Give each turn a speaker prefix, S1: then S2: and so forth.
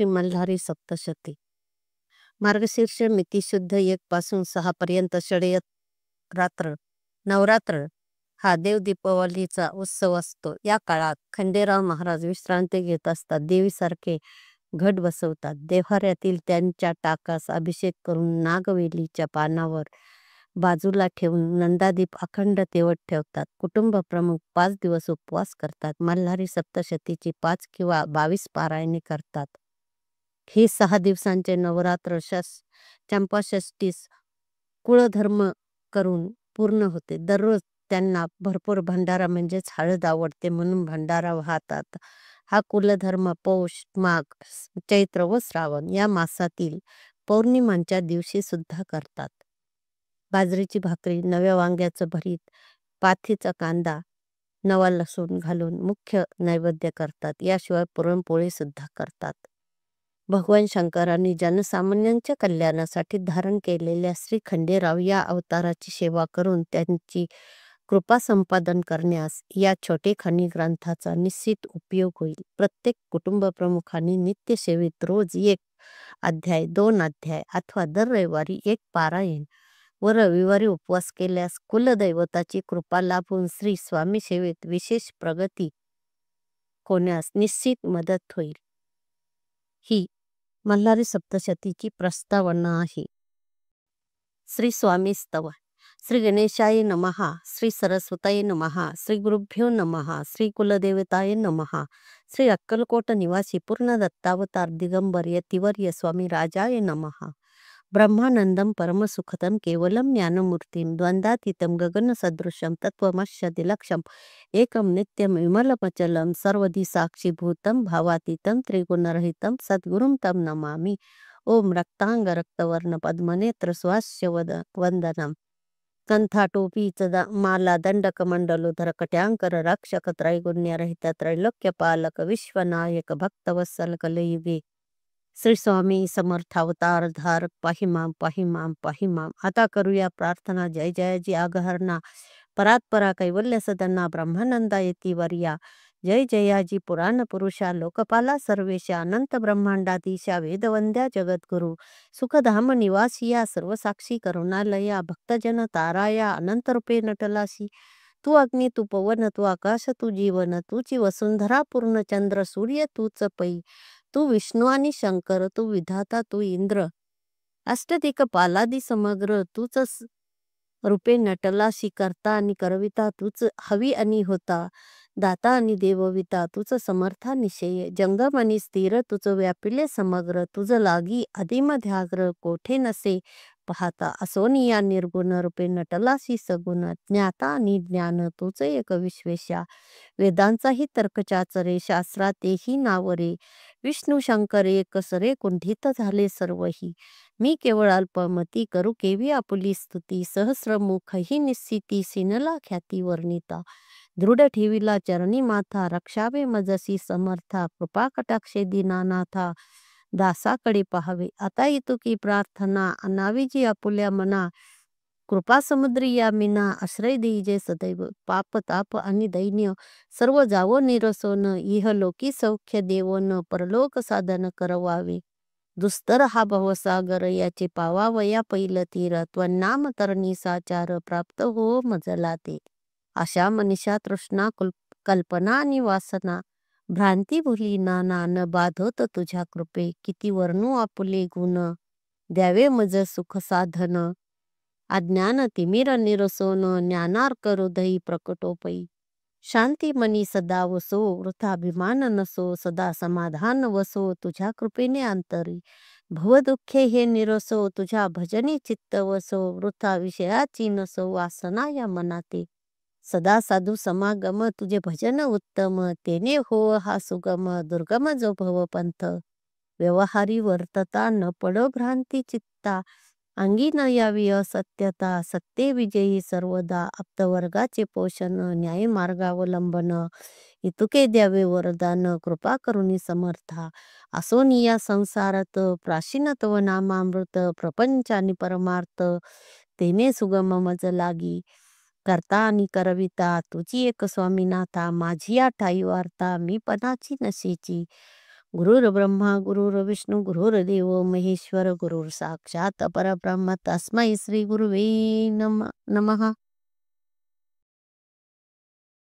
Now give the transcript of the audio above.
S1: श्री मल्हारी सप्तशती मार्गशीर्ष मिती शुद्ध 1 पासून 6 पर्यंत रात्र नवरात्र हा देव दीपावलीचा उत्सव असतो। या काळात खंडेराव महाराज विश्रांती घेत असतात। देवीसारखे घट बसवतात। देव्हाऱ्यातील त्यांच्या टाकास अभिषेक करून नागवेलीच्या पानावर बाजूला ठेवून नंदादीप अखंड तेवत ठेवतात। कुटुंब प्रमुख 5 दिवस उपवास करतात। मल्हारी सप्तशतीची 5 किंवा 22 पारायणे करतात। हे 6 दिवसांचे नवरात्र चंपाषष्टीस कुळधर्म करून पूर्ण होते। दररोज त्यांना भरपूर भंडारा म्हणजेच हळद आवडते म्हणून भंडारा वाहतात। हा कुलधर्म पौष, माघ, चैत्र व श्रावण या मासातील पौर्णिमांच्या दिवशी सुद्धा करतात। बाजरीची भाकरी, नव्या वांग्याचं भरीत, पाथीचा कांदा, नवा लसूण घालून मुख्य नैवेद्य करतात। याशिवाय पुरणपोळी सुद्धा करतात। भगवान शंकरांनी जनसामान्यांच्या कल्याणासाठी धारण केलेल्या श्री खंडेराव या अवताराची सेवा करून त्यांची कृपा संपादन करण्यास या छोटेखानी ग्रंथाचा निश्चित उपयोग होईल। प्रत्येक कुटुंब प्रमुखांनी नित्य सेवेत रोज 1 अध्याय, 2 अध्याय अथवा दर रविवारी 1 पारायण व रविवारी उपवास केल्यास कुलदैवताची कृपा लाभून श्री स्वामी सेवेत विशेष प्रगती होण्यास निश्चित मदत होईल। ही मल्हारी सप्तशतीची प्रस्तावना आहे। श्री स्वामी स्तव। श्री गणेशाय नमः, श्री सरस्वताय नमः, श्री गुरुभ्यो नमः, श्री कुलदेवताय नमः, श्री अक्कलकोट निवासी पूर्ण दत्तावतार दिगंबर यतिवर्य स्वामी राजाय नमः। ब्रह्मानंदम परमसुखदम केवलम ज्ञानमूर्तिम द्वंद्वातीतम गगन सदृशम तत्वमस्यदिलक्षम एकम नित्यम विमलमचलम सर्वधी साक्षीभूतम भावातीतम त्रिगुणरहितम सद्गुरुम तम नमामि। ओम रक्तांग रक्तवर्ण पद्मनेत्र स्वास्य वंदनम कंठाटोपी माला दंडकमंडलोधर कट्यांकर रक्षक त्रैगुण्यरहित त्रैलोक्यपालक विश्वनायक भक्तवत्सल कलयुगे श्री स्वामी समर्थ अवतार धारक पाहिमाम पाहिमाम पाहिमाम। आता करूया प्रार्थना। जय जयाजी आगहरणा परात्परा कैवल्य सदना ब्रह्मानंदा यतिवर्या। जय जयाजी पुराण पुरुषा लोकपाला सर्वेशा अनंत ब्रह्मांडाधीशा वेदवंद्या जगद्गुरु सुखधाम निवासिया सर्वसाक्षी करुणालया भक्तजन ताराया अनंत रूपे नटलासी। तू अग्नि, तू पवन, तू आकाश, तू जीवन, तूची वसुंधरा पूर्ण चंद्र सूर्य तूच पै। तू विष्णू आणि शंकर, तू विधाता, तू इंद्र अष्टदिक पालादी समग्र तूच रूपे नटलाशी। करता आणि करविता तूच, हवी आणि होता, दाता आणि देवविता तूच समर्था निशय। जंगम आणि स्थिर तुझ व्यापिले समग्र, तुझ लागी अधिमध्याग्र कोठे नसे पाहता। असोनिया निर्गुण रूपे नटलासी सगुण, ज्ञाता आणि ज्ञान तुझ एक विश्वेशा। वेदांचाही तर्कचाचरे, शास्त्रातेही नावरे, विष्णू शंकर एक सरे कुंठित झाले सर्वही। मी केवळ अल्पमती करू केवी आपुली स्तुती, सहस्रमुखही निश्चिती सिनला ख्याती वर्णिता। दृढ ठेविला चरणी माथा, रक्षावे मजसी समर्था, कृपा कटाक्षे दीनानाथा दासाकडे पाहावे। आता इतुकी प्रार्थना अनाविजी आपुल्या मना, कृपा समुद्री या मीना आश्रय देईजे सदैव। पाप ताप आणि दैन्य सर्व जावो निरसोन, इहलोकी सौख्य देवोन परलोक साधन करवावे। दुस्तर हा भवसागर याचे पावावया पैल तीर, त्वन्नाम तरणी साचार प्राप्त हो मजला ते। आशा मनीषा तृष्णा कल्पना आणि वासना भ्रांती भुली नाना, न बाधोत तुझ्या कृपे किती वर्णू आपुले गुण, द्यावे मज सुख साधन। अज्ञान तिमिर निरसोन, ज्ञानार्क हृदयी प्रकटोपई। शांती मनी सदा वसो, वृथाभिमान नसो, सदा समाधान वसो तुझ्या कृपेने अंतरी। भवदुःखे हे निरसो, तुझ्या भजनी चित्त वसो, वृथा विषयाची नसो वासना या मनाते। सदा साधू समागम तुझे भजन उत्तम, तेने हो हा सुगम दुर्गम जो भवपंथ। व्यवहारी वर्तता न पडो भ्रांती चित्ता, अंगी न यावी असत्यता, सत्य विजयी सर्वदा। आप्तवर्गाचे पोषण न्याय मार्गावलंबन, इतुके द्यावे वरदान कृपा करुणी समर्था। असोनिया संसारात प्राशीन तव नामामृत, प्रपंच आणि परमार्थ तेने सुगम मज लागी। करता आणि करविता तुझी एक स्वामीनाथा, माझी या ठाई वार्ता मी पणाची नशेची। गुरुर् ब्रह्मा गुरुर्विष्णू गुरुर्देव महेश्वर गुरुर् साक्षात परब्रह्म तस्मै श्री गुरुवे नमः.